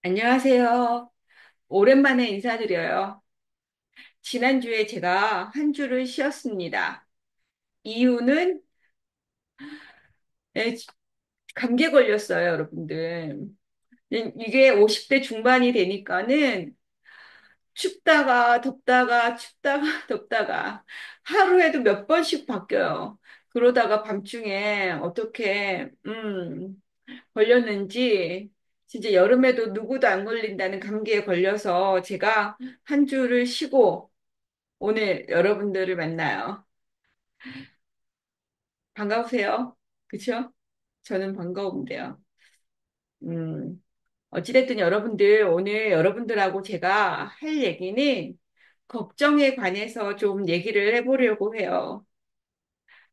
안녕하세요. 오랜만에 인사드려요. 지난주에 제가 한 주를 쉬었습니다. 이유는 예, 감기에 걸렸어요, 여러분들. 이게 50대 중반이 되니까는 춥다가 덥다가 춥다가 덥다가 하루에도 몇 번씩 바뀌어요. 그러다가 밤중에 어떻게 걸렸는지 진짜 여름에도 누구도 안 걸린다는 감기에 걸려서 제가 한 주를 쉬고 오늘 여러분들을 만나요. 반가우세요. 그쵸? 저는 반가운데요. 음, 어찌됐든 여러분들, 오늘 여러분들하고 제가 할 얘기는 걱정에 관해서 좀 얘기를 해보려고 해요.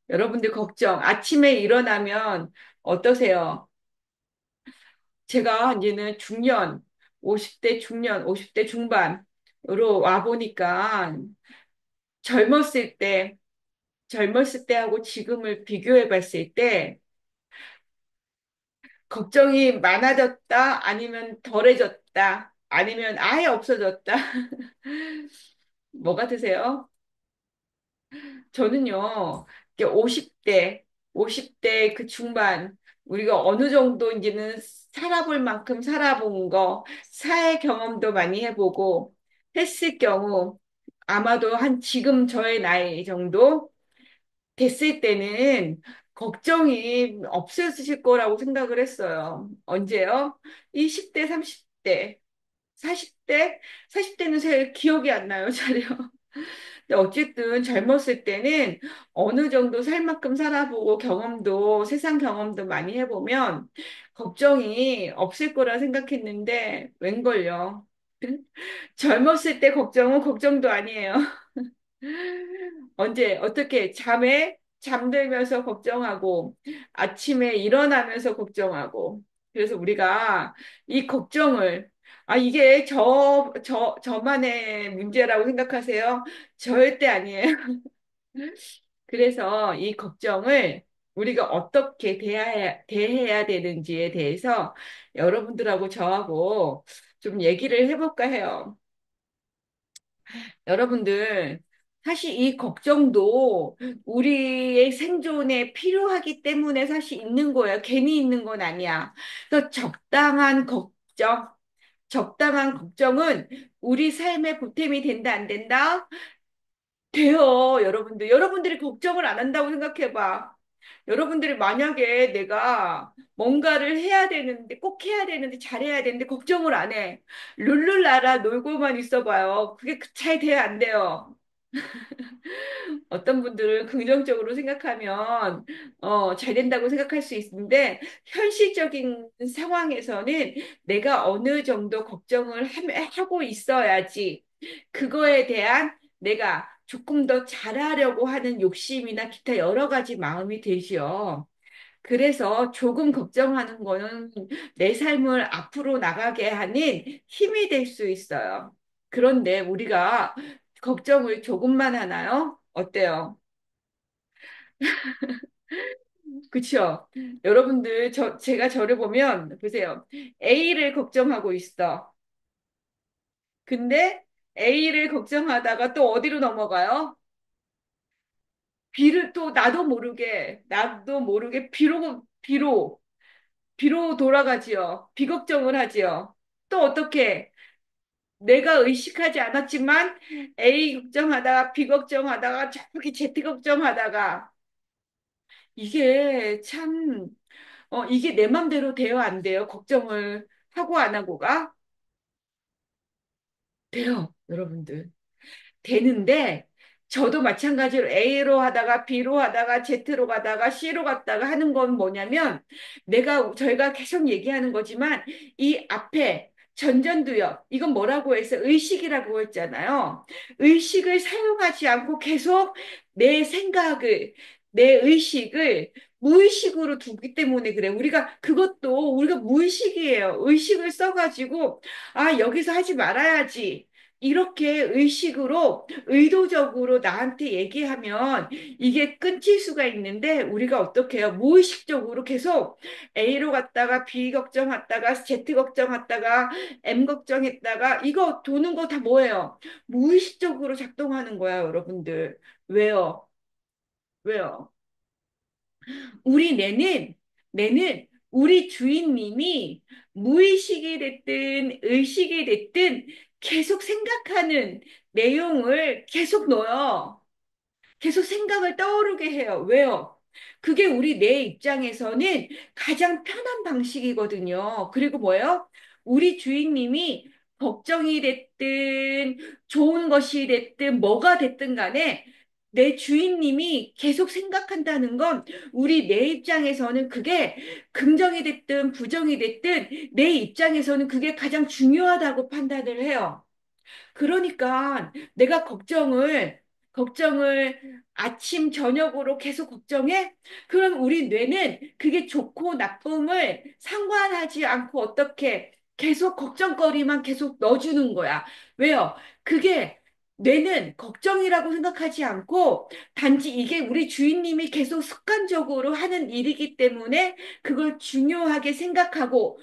여러분들 걱정, 아침에 일어나면 어떠세요? 제가 이제는 중년, 50대 중년, 50대 중반으로 와보니까 젊었을 때, 젊었을 때하고 지금을 비교해 봤을 때 걱정이 많아졌다, 아니면 덜해졌다, 아니면 아예 없어졌다. 뭐 같으세요? 저는요, 50대 그 중반, 우리가 어느 정도 이제는 살아볼 만큼 살아본 거, 사회 경험도 많이 해보고 했을 경우, 아마도 한 지금 저의 나이 정도 됐을 때는 걱정이 없으실 거라고 생각을 했어요. 언제요? 20대, 30대, 40대? 40대는 잘 기억이 안 나요, 자료. 근데 어쨌든 젊었을 때는 어느 정도 살 만큼 살아보고 경험도, 세상 경험도 많이 해보면 걱정이 없을 거라 생각했는데, 웬걸요. 젊었을 때 걱정은 걱정도 아니에요. 언제, 어떻게, 잠에 잠들면서 걱정하고, 아침에 일어나면서 걱정하고. 그래서 우리가 이 걱정을, 이게 저만의 문제라고 생각하세요? 절대 아니에요. 그래서 이 걱정을 우리가 어떻게 대해야 되는지에 대해서 여러분들하고 저하고 좀 얘기를 해볼까 해요. 여러분들, 사실 이 걱정도 우리의 생존에 필요하기 때문에 사실 있는 거예요. 괜히 있는 건 아니야. 그래서 적당한 걱정은 우리 삶의 보탬이 된다, 안 된다? 돼요, 여러분들. 여러분들이 걱정을 안 한다고 생각해봐. 여러분들이 만약에 내가 뭔가를 해야 되는데, 꼭 해야 되는데, 잘해야 되는데, 걱정을 안 해. 룰루라라 놀고만 있어봐요. 그게 잘 돼야 안 돼요. 어떤 분들은 긍정적으로 생각하면 잘 된다고 생각할 수 있는데 현실적인 상황에서는 내가 어느 정도 걱정을 하고 있어야지 그거에 대한 내가 조금 더 잘하려고 하는 욕심이나 기타 여러 가지 마음이 들지요. 그래서 조금 걱정하는 거는 내 삶을 앞으로 나가게 하는 힘이 될 수 있어요. 그런데 우리가 걱정을 조금만 하나요? 어때요? 그쵸? 여러분들, 제가 저를 보면, 보세요. A를 걱정하고 있어. 근데 A를 걱정하다가 또 어디로 넘어가요? B를 또 나도 모르게 B로 돌아가지요. 비걱정을 하지요. 또 어떻게? 내가 의식하지 않았지만 A 걱정하다가 B 걱정하다가 저기 Z 걱정하다가 이게 참 이게 내 맘대로 돼요, 안 돼요? 걱정을 하고 안 하고가 돼요, 여러분들. 되는데 저도 마찬가지로 A로 하다가 B로 하다가 Z로 가다가 C로 갔다가 하는 건 뭐냐면 저희가 계속 얘기하는 거지만 이 앞에 전전두엽 이건 뭐라고 해서 의식이라고 했잖아요. 의식을 사용하지 않고 계속 내 생각을 내 의식을 무의식으로 두기 때문에 그래. 우리가 무의식이에요. 의식을 써가지고 여기서 하지 말아야지. 이렇게 의식으로, 의도적으로 나한테 얘기하면 이게 끊길 수가 있는데, 우리가 어떻게 해요? 무의식적으로 계속 A로 갔다가 B 걱정했다가 Z 걱정했다가 M 걱정했다가 이거 도는 거 다 뭐예요? 무의식적으로 작동하는 거야, 여러분들. 왜요? 왜요? 우리 뇌는 우리 주인님이 무의식이 됐든 의식이 됐든 계속 생각하는 내용을 계속 넣어요. 계속 생각을 떠오르게 해요. 왜요? 그게 우리 뇌 입장에서는 가장 편한 방식이거든요. 그리고 뭐예요? 우리 주인님이 걱정이 됐든 좋은 것이 됐든 뭐가 됐든 간에 내 주인님이 계속 생각한다는 건 우리 내 입장에서는 그게 긍정이 됐든 부정이 됐든 내 입장에서는 그게 가장 중요하다고 판단을 해요. 그러니까 내가 걱정을 아침, 저녁으로 계속 걱정해? 그럼 우리 뇌는 그게 좋고 나쁨을 상관하지 않고 어떻게 계속 걱정거리만 계속 넣어주는 거야. 왜요? 그게 뇌는 걱정이라고 생각하지 않고 단지 이게 우리 주인님이 계속 습관적으로 하는 일이기 때문에 그걸 중요하게 생각하고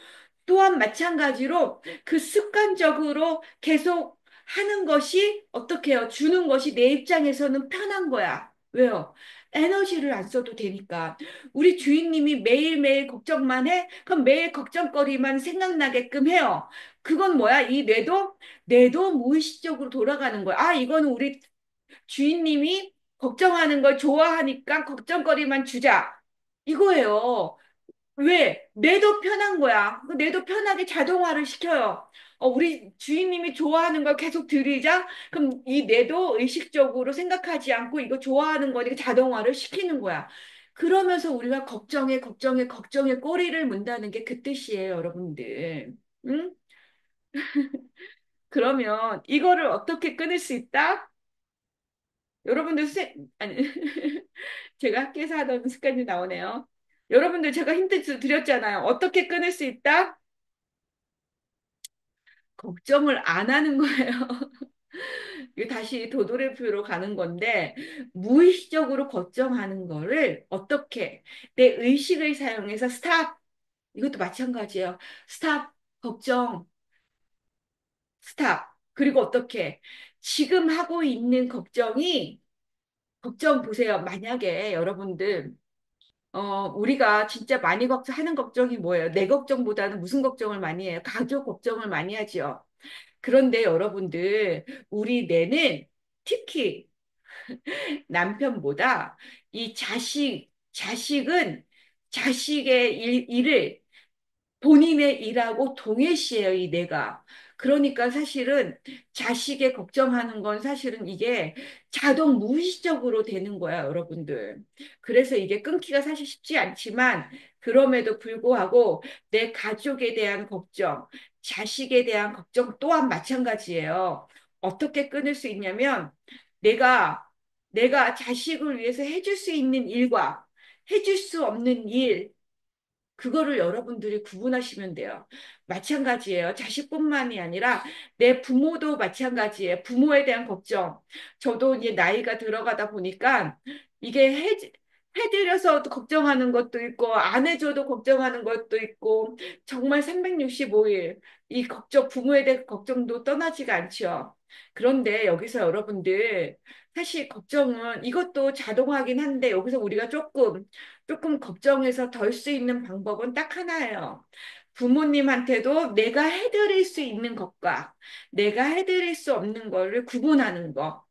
또한 마찬가지로 그 습관적으로 계속 하는 것이 어떻게 해요? 주는 것이 내 입장에서는 편한 거야. 왜요? 에너지를 안 써도 되니까. 우리 주인님이 매일매일 걱정만 해? 그럼 매일 걱정거리만 생각나게끔 해요. 그건 뭐야? 이 뇌도 무의식적으로 돌아가는 거야. 아, 이거는 우리 주인님이 걱정하는 걸 좋아하니까 걱정거리만 주자. 이거예요. 왜? 뇌도 편한 거야. 그 뇌도 편하게 자동화를 시켜요. 우리 주인님이 좋아하는 걸 계속 들이자? 그럼 이 뇌도 의식적으로 생각하지 않고 이거 좋아하는 거니까 자동화를 시키는 거야. 그러면서 우리가 걱정에 꼬리를 문다는 게 그 뜻이에요, 여러분들. 응? 그러면 이거를 어떻게 끊을 수 있다? 여러분들 아니, 제가 학교에서 하던 습관이 나오네요. 여러분들 제가 힌트 드렸잖아요. 어떻게 끊을 수 있다? 걱정을 안 하는 거예요. 이게 다시 도돌이표로 가는 건데, 무의식적으로 걱정하는 거를 어떻게 내 의식을 사용해서 스탑! 이것도 마찬가지예요. 스탑! 걱정, 스탑! 그리고 어떻게 지금 하고 있는 걱정 보세요. 만약에 여러분들, 우리가 진짜 많이 하는 걱정이 뭐예요? 내 걱정보다는 무슨 걱정을 많이 해요? 가족 걱정을 많이 하지요. 그런데 여러분들, 우리 뇌는 특히 남편보다 이 자식은 자식의 일을 본인의 일하고 동일시해요, 이 뇌가. 그러니까 사실은 자식의 걱정하는 건 사실은 이게 자동 무의식적으로 되는 거야, 여러분들. 그래서 이게 끊기가 사실 쉽지 않지만 그럼에도 불구하고 내 가족에 대한 걱정, 자식에 대한 걱정 또한 마찬가지예요. 어떻게 끊을 수 있냐면 내가 내가 자식을 위해서 해줄 수 있는 일과 해줄 수 없는 일, 그거를 여러분들이 구분하시면 돼요. 마찬가지예요. 자식뿐만이 아니라 내 부모도 마찬가지예요. 부모에 대한 걱정. 저도 이제 나이가 들어가다 보니까 이게 해드려서 걱정하는 것도 있고, 안 해줘도 걱정하는 것도 있고, 정말 365일 이 부모에 대한 걱정도 떠나지가 않죠. 그런데 여기서 여러분들, 사실 걱정은 이것도 자동화긴 한데, 여기서 우리가 조금 걱정해서 덜 수 있는 방법은 딱 하나예요. 부모님한테도 내가 해드릴 수 있는 것과 내가 해드릴 수 없는 거를 구분하는 거.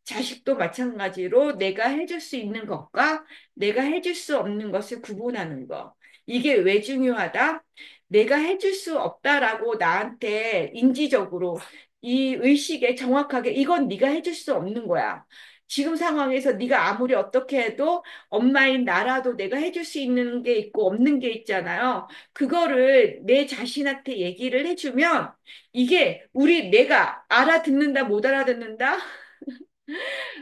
자식도 마찬가지로 내가 해줄 수 있는 것과 내가 해줄 수 없는 것을 구분하는 거. 이게 왜 중요하다? 내가 해줄 수 없다라고 나한테 인지적으로 이 의식에 정확하게 이건 네가 해줄 수 없는 거야. 지금 상황에서 네가 아무리 어떻게 해도 엄마인 나라도 내가 해줄 수 있는 게 있고 없는 게 있잖아요. 그거를 내 자신한테 얘기를 해주면 이게 내가 알아듣는다, 못 알아듣는다?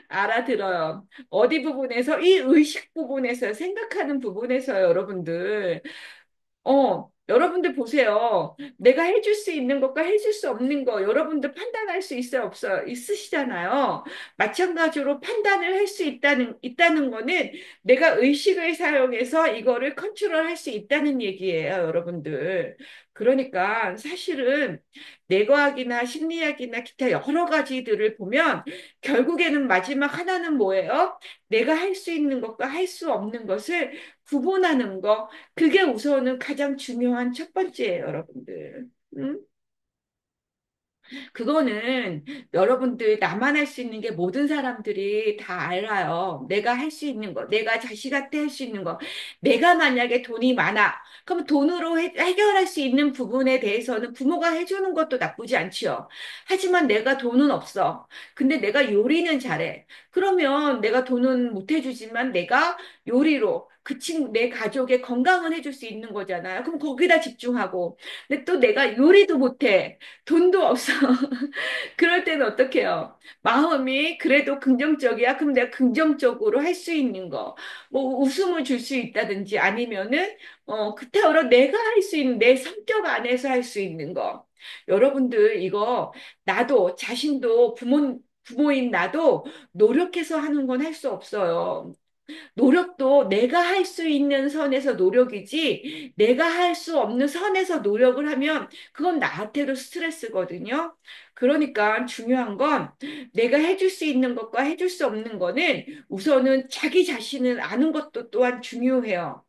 알아들어요. 어디 부분에서? 이 의식 부분에서, 생각하는 부분에서 여러분들. 여러분들 보세요. 내가 해줄 수 있는 것과 해줄 수 없는 거 여러분들 판단할 수 있어요, 없어요? 있으시잖아요. 마찬가지로 판단을 할 수 있다는 거는 내가 의식을 사용해서 이거를 컨트롤할 수 있다는 얘기예요, 여러분들. 그러니까 사실은 뇌과학이나 심리학이나 기타 여러 가지들을 보면 결국에는 마지막 하나는 뭐예요? 내가 할 수 있는 것과 할 수 없는 것을 구분하는 거. 그게 우선은 가장 중요한 첫 번째예요, 여러분들. 응? 그거는 여러분들 나만 할 수 있는 게 모든 사람들이 다 알아요. 내가 할 수 있는 거, 내가 자식한테 할 수 있는 거. 내가 만약에 돈이 많아. 그럼 돈으로 해결할 수 있는 부분에 대해서는 부모가 해주는 것도 나쁘지 않지요. 하지만 내가 돈은 없어. 근데 내가 요리는 잘해. 그러면 내가 돈은 못 해주지만 내가 요리로 그 친구, 내 가족의 건강은 해줄 수 있는 거잖아요. 그럼 거기다 집중하고. 근데 또 내가 요리도 못해. 돈도 없어. 그럴 때는 어떻게 해요? 마음이 그래도 긍정적이야. 그럼 내가 긍정적으로 할 수 있는 거. 뭐 웃음을 줄 수 있다든지 아니면은 그때로 내가 할 수 있는 내 성격 안에서 할 수 있는 거. 여러분들 이거 나도 자신도 부모인 나도 노력해서 하는 건 할 수 없어요. 노력도 내가 할 수 있는 선에서 노력이지, 내가 할 수 없는 선에서 노력을 하면 그건 나한테도 스트레스거든요. 그러니까 중요한 건 내가 해줄 수 있는 것과 해줄 수 없는 거는 우선은 자기 자신을 아는 것도 또한 중요해요.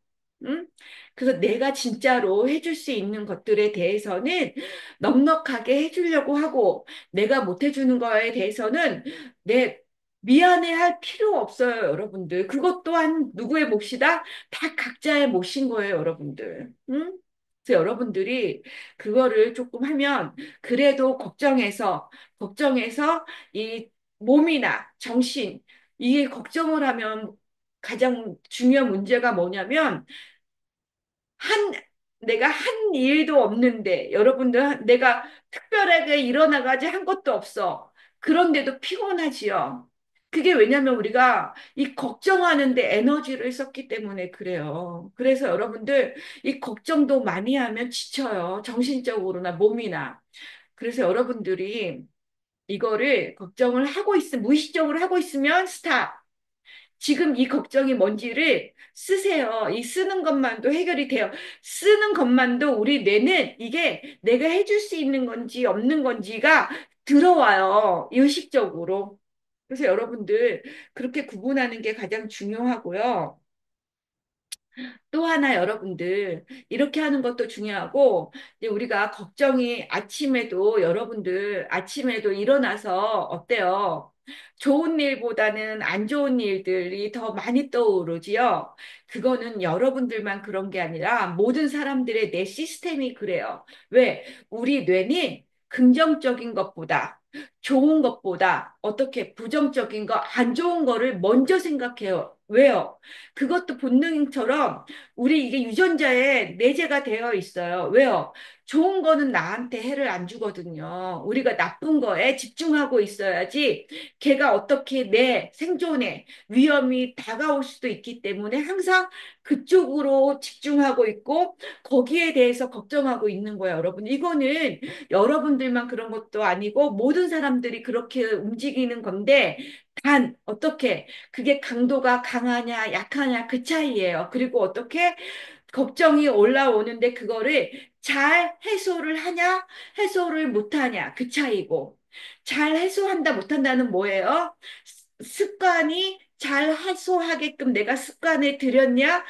응? 그래서 내가 진짜로 해줄 수 있는 것들에 대해서는 넉넉하게 해주려고 하고, 내가 못 해주는 거에 대해서는 내 미안해할 필요 없어요, 여러분들. 그것 또한 누구의 몫이다? 다 각자의 몫인 거예요, 여러분들. 응? 그래서 여러분들이 그거를 조금 하면 그래도 걱정해서 이 몸이나 정신, 이게 걱정을 하면 가장 중요한 문제가 뭐냐면 한, 내가 한 일도 없는데, 여러분들, 내가 특별하게 일어나가지 한 것도 없어. 그런데도 피곤하지요. 그게 왜냐면 우리가 이 걱정하는데 에너지를 썼기 때문에 그래요. 그래서 여러분들, 이 걱정도 많이 하면 지쳐요. 정신적으로나 몸이나. 그래서 여러분들이 이거를 걱정을 하고 무의식적으로 하고 있으면 스탑. 지금 이 걱정이 뭔지를 쓰세요. 이 쓰는 것만도 해결이 돼요. 쓰는 것만도 우리 뇌는 이게 내가 해줄 수 있는 건지 없는 건지가 들어와요. 의식적으로. 그래서 여러분들 그렇게 구분하는 게 가장 중요하고요. 또 하나 여러분들 이렇게 하는 것도 중요하고 이제 우리가 걱정이 아침에도 여러분들 아침에도 일어나서 어때요? 좋은 일보다는 안 좋은 일들이 더 많이 떠오르지요. 그거는 여러분들만 그런 게 아니라 모든 사람들의 뇌 시스템이 그래요. 왜? 우리 뇌는 긍정적인 것보다 좋은 것보다 어떻게 부정적인 거, 안 좋은 거를 먼저 생각해요. 왜요? 그것도 본능처럼 우리 이게 유전자에 내재가 되어 있어요. 왜요? 좋은 거는 나한테 해를 안 주거든요. 우리가 나쁜 거에 집중하고 있어야지 걔가 어떻게 내 생존에 위험이 다가올 수도 있기 때문에 항상 그쪽으로 집중하고 있고 거기에 대해서 걱정하고 있는 거예요, 여러분. 이거는 여러분들만 그런 것도 아니고 모든 사람들이 그렇게 움직이는 건데 단 어떻게 그게 강도가 강하냐 약하냐 그 차이예요. 그리고 어떻게 걱정이 올라오는데 그거를 잘 해소를 하냐 해소를 못하냐 그 차이고 잘 해소한다 못한다는 뭐예요? 습관이 잘 해소하게끔 내가 습관에 들였냐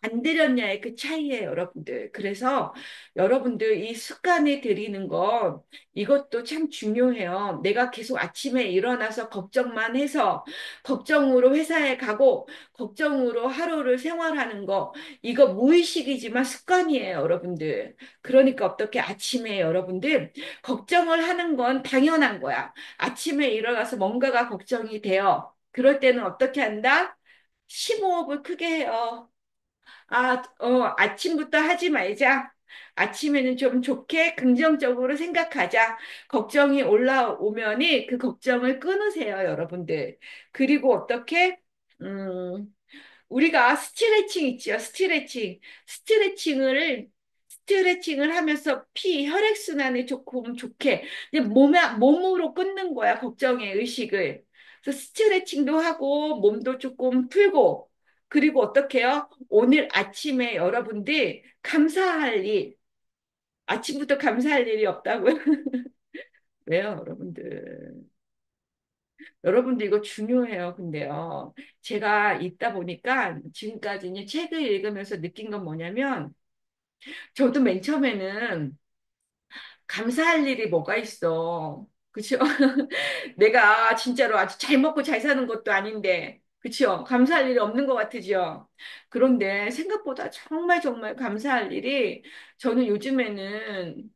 안 들였냐의 그 차이예요, 여러분들. 그래서 여러분들 이 습관에 들이는 거 이것도 참 중요해요. 내가 계속 아침에 일어나서 걱정만 해서 걱정으로 회사에 가고 걱정으로 하루를 생활하는 거 이거 무의식이지만 습관이에요, 여러분들. 그러니까 어떻게 아침에 여러분들 걱정을 하는 건 당연한 거야. 아침에 일어나서 뭔가가 걱정이 돼요. 그럴 때는 어떻게 한다? 심호흡을 크게 해요. 아침부터 하지 말자. 아침에는 좀 좋게 긍정적으로 생각하자. 걱정이 올라오면이 그 걱정을 끊으세요, 여러분들. 그리고 어떻게, 음, 우리가 스트레칭 있죠, 스트레칭. 스트레칭을 스트레칭을 하면서 혈액순환이 조금 좋게, 그냥 몸으로 끊는 거야, 걱정의 의식을. 그래서 스트레칭도 하고, 몸도 조금 풀고, 그리고 어떻게 해요? 오늘 아침에 여러분들 감사할 일, 아침부터 감사할 일이 없다고요? 왜요, 여러분들? 여러분들 이거 중요해요, 근데요. 제가 읽다 보니까 지금까지 책을 읽으면서 느낀 건 뭐냐면, 저도 맨 처음에는 감사할 일이 뭐가 있어. 그쵸? 내가 진짜로 아주 잘 먹고 잘 사는 것도 아닌데, 그쵸? 감사할 일이 없는 것 같으죠? 그런데 생각보다 정말 정말 감사할 일이 저는 요즘에는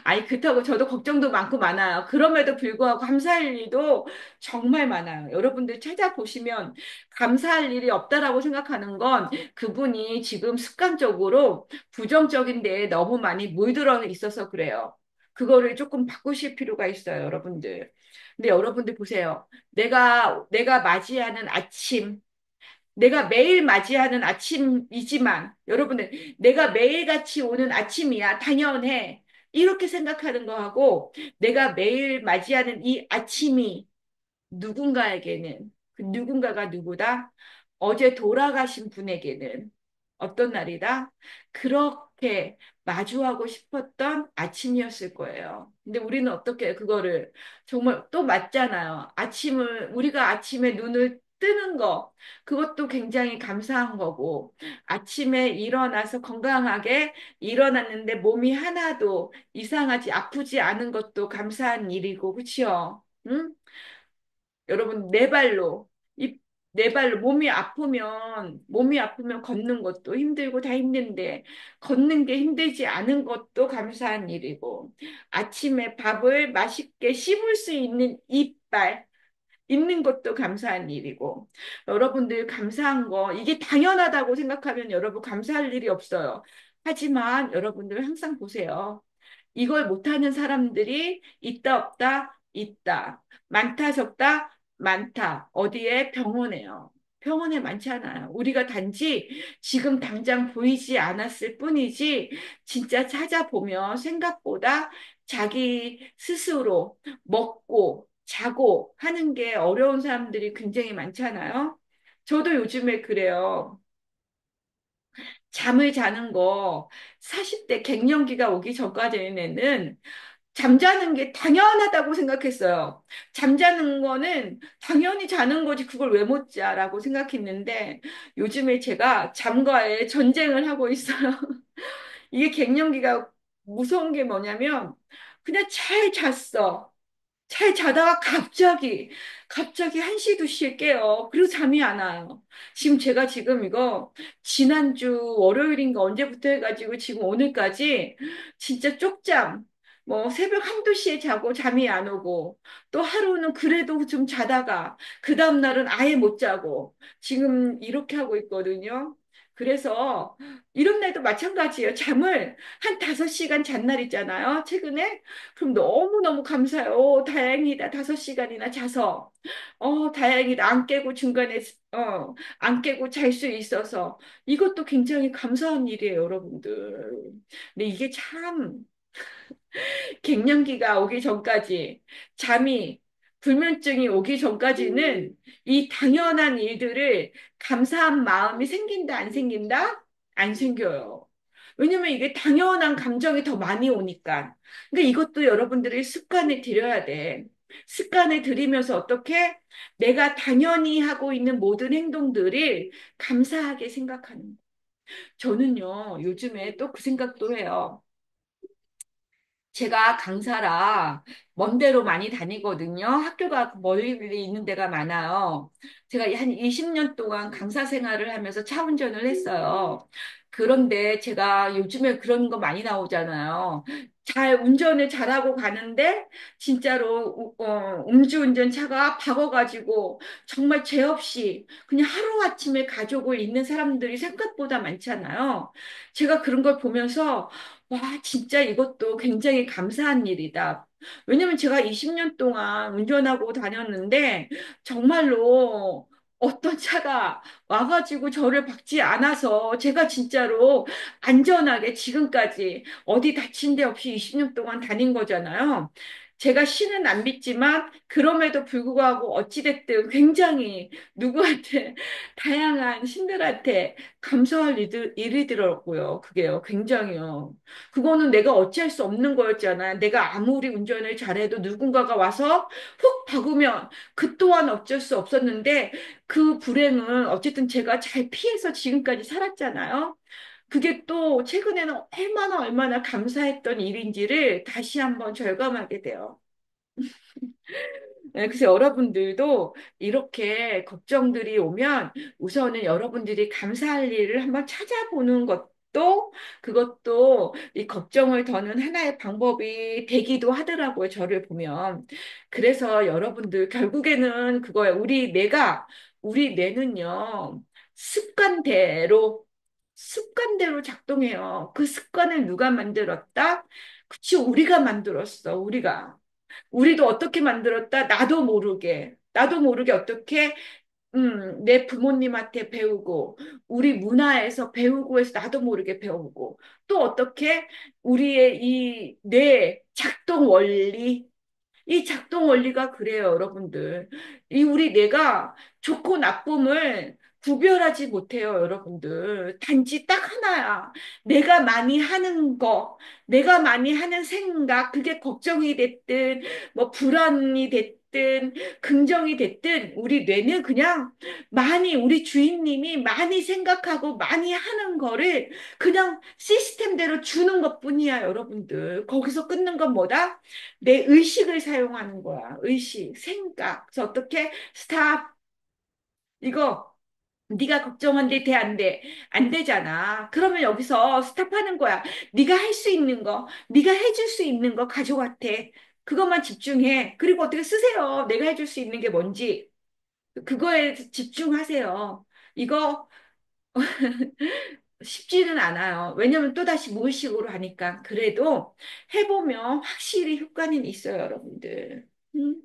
아니, 그렇다고 저도 걱정도 많고 많아요. 그럼에도 불구하고 감사할 일도 정말 많아요. 여러분들 찾아보시면 감사할 일이 없다라고 생각하는 건 그분이 지금 습관적으로 부정적인 데에 너무 많이 물들어 있어서 그래요. 그거를 조금 바꾸실 필요가 있어요, 여러분들. 근데 여러분들 보세요. 내가 맞이하는 아침, 내가 매일 맞이하는 아침이지만 여러분들 내가 매일같이 오는 아침이야 당연해 이렇게 생각하는 거하고 내가 매일 맞이하는 이 아침이 누군가에게는 그 누군가가 누구다? 어제 돌아가신 분에게는 어떤 날이다? 그렇게 마주하고 싶었던 아침이었을 거예요. 근데 우리는 어떻게 그거를 정말 또 맞잖아요. 우리가 아침에 눈을 뜨는 거, 그것도 굉장히 감사한 거고, 아침에 일어나서 건강하게 일어났는데 몸이 하나도 이상하지, 아프지 않은 것도 감사한 일이고, 그치요? 응? 여러분, 이, 네 발로 몸이 아프면 걷는 것도 힘들고 다 힘든데, 걷는 게 힘들지 않은 것도 감사한 일이고, 아침에 밥을 맛있게 씹을 수 있는 이빨, 있는 것도 감사한 일이고, 여러분들 감사한 거, 이게 당연하다고 생각하면 여러분 감사할 일이 없어요. 하지만 여러분들 항상 보세요. 이걸 못하는 사람들이 있다 없다 있다 많다 적다 많다 어디에 병원에요. 병원에 많지 않아요. 우리가 단지 지금 당장 보이지 않았을 뿐이지 진짜 찾아보면 생각보다 자기 스스로 먹고 자고 하는 게 어려운 사람들이 굉장히 많잖아요. 저도 요즘에 그래요. 잠을 자는 거 40대 갱년기가 오기 전까지는 잠자는 게 당연하다고 생각했어요. 잠자는 거는 당연히 자는 거지 그걸 왜 못 자라고 생각했는데 요즘에 제가 잠과의 전쟁을 하고 있어요. 이게 갱년기가 무서운 게 뭐냐면 그냥 잘 잤어. 잘 자다가 갑자기 1시, 2시에 깨요. 그리고 잠이 안 와요. 지금 이거 지난주 월요일인가 언제부터 해가지고 지금 오늘까지 진짜 쪽잠, 뭐 새벽 1, 2시에 자고 잠이 안 오고 또 하루는 그래도 좀 자다가 그 다음날은 아예 못 자고 지금 이렇게 하고 있거든요. 그래서 이런 날도 마찬가지예요. 잠을 한 5시간 잔 날 있잖아요. 최근에. 그럼 너무너무 감사해요. 다행이다. 5시간이나 자서. 다행이다. 안 깨고 잘 수 있어서. 이것도 굉장히 감사한 일이에요, 여러분들. 근데 이게 참 갱년기가 오기 전까지 잠이 불면증이 오기 전까지는 이 당연한 일들을 감사한 마음이 생긴다, 안 생긴다? 안 생겨요. 왜냐면 이게 당연한 감정이 더 많이 오니까. 그러니까 이것도 여러분들이 습관에 들여야 돼. 습관에 들이면서 어떻게 내가 당연히 하고 있는 모든 행동들을 감사하게 생각하는 거. 저는요, 요즘에 또 그 생각도 해요. 제가 강사라 먼 데로 많이 다니거든요. 학교가 멀리 있는 데가 많아요. 제가 한 20년 동안 강사 생활을 하면서 차 운전을 했어요. 그런데 제가 요즘에 그런 거 많이 나오잖아요. 운전을 잘하고 가는데 진짜로 음주운전 차가 박어가지고 정말 죄 없이 그냥 하루아침에 가족을 잃는 사람들이 생각보다 많잖아요. 제가 그런 걸 보면서 와, 진짜 이것도 굉장히 감사한 일이다. 왜냐면 제가 20년 동안 운전하고 다녔는데, 정말로 어떤 차가 와가지고 저를 박지 않아서 제가 진짜로 안전하게 지금까지 어디 다친 데 없이 20년 동안 다닌 거잖아요. 제가 신은 안 믿지만 그럼에도 불구하고 어찌됐든 굉장히 누구한테 다양한 신들한테 감사할 일이더라고요. 그게요. 굉장히요. 그거는 내가 어찌할 수 없는 거였잖아요. 내가 아무리 운전을 잘해도 누군가가 와서 훅 박으면 그 또한 어쩔 수 없었는데 그 불행은 어쨌든 제가 잘 피해서 지금까지 살았잖아요. 그게 또 최근에는 얼마나 감사했던 일인지를 다시 한번 절감하게 돼요. 네, 그래서 여러분들도 이렇게 걱정들이 오면 우선은 여러분들이 감사할 일을 한번 찾아보는 것도 그것도 이 걱정을 더는 하나의 방법이 되기도 하더라고요. 저를 보면. 그래서 여러분들 결국에는 그거예요. 우리 뇌는요. 습관대로 습관대로 작동해요. 그 습관을 누가 만들었다? 그치, 우리가 만들었어. 우리도 어떻게 만들었다? 나도 모르게 어떻게, 내 부모님한테 배우고, 우리 문화에서 배우고 해서 나도 모르게 배우고, 또 어떻게 우리의 이 뇌 작동 원리, 이 작동 원리가 그래요, 여러분들. 이 우리 뇌가 좋고 나쁨을 구별하지 못해요, 여러분들. 단지 딱 하나야. 내가 많이 하는 거, 내가 많이 하는 생각, 그게 걱정이 됐든, 뭐 불안이 됐든, 긍정이 됐든, 우리 뇌는 그냥 우리 주인님이 많이 생각하고 많이 하는 거를 그냥 시스템대로 주는 것뿐이야, 여러분들. 거기서 끊는 건 뭐다? 내 의식을 사용하는 거야. 의식, 생각. 그래서 어떻게 스탑 이거 네가 걱정한데 돼 안 돼? 안 되잖아. 그러면 여기서 스탑하는 거야. 네가 할 수 있는 거, 네가 해줄 수 있는 거 가져왔대. 그것만 집중해. 그리고 어떻게 쓰세요. 내가 해줄 수 있는 게 뭔지 그거에 집중하세요. 이거 쉽지는 않아요. 왜냐면 또다시 무의식으로 하니까. 그래도 해보면 확실히 효과는 있어요, 여러분들. 음?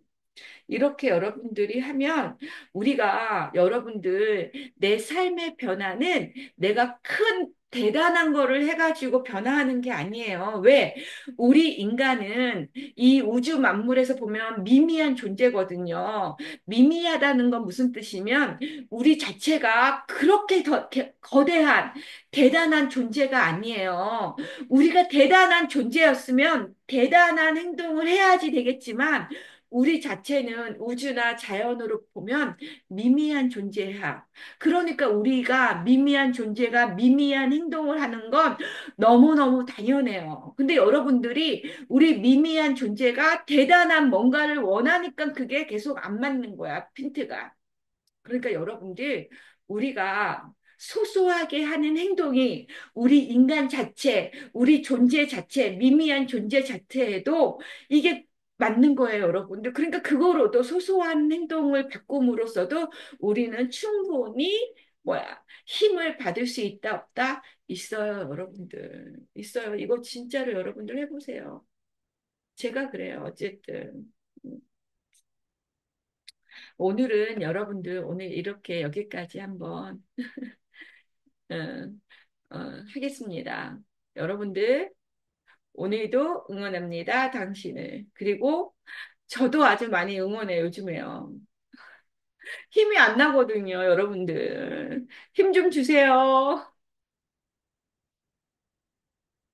이렇게 여러분들이 하면 우리가 여러분들 내 삶의 변화는 내가 큰 대단한 거를 해가지고 변화하는 게 아니에요. 왜? 우리 인간은 이 우주 만물에서 보면 미미한 존재거든요. 미미하다는 건 무슨 뜻이면 우리 자체가 그렇게 거대한 대단한 존재가 아니에요. 우리가 대단한 존재였으면 대단한 행동을 해야지 되겠지만 우리 자체는 우주나 자연으로 보면 미미한 존재야. 그러니까 우리가 미미한 존재가 미미한 행동을 하는 건 너무너무 당연해요. 근데 여러분들이 우리 미미한 존재가 대단한 뭔가를 원하니까 그게 계속 안 맞는 거야, 핀트가. 그러니까 여러분들, 우리가 소소하게 하는 행동이 우리 인간 자체, 우리 존재 자체, 미미한 존재 자체에도 이게 맞는 거예요, 여러분들. 그러니까 그거로도 소소한 행동을 바꿈으로써도 우리는 충분히 힘을 받을 수 있다, 없다? 있어요, 여러분들. 있어요. 이거 진짜로 여러분들 해보세요. 제가 그래요, 어쨌든. 오늘은 여러분들 오늘 이렇게 여기까지 한번 어, 어, 하겠습니다. 여러분들 오늘도 응원합니다. 당신을. 그리고 저도 아주 많이 응원해요. 요즘에요. 힘이 안 나거든요. 여러분들. 힘 좀 주세요.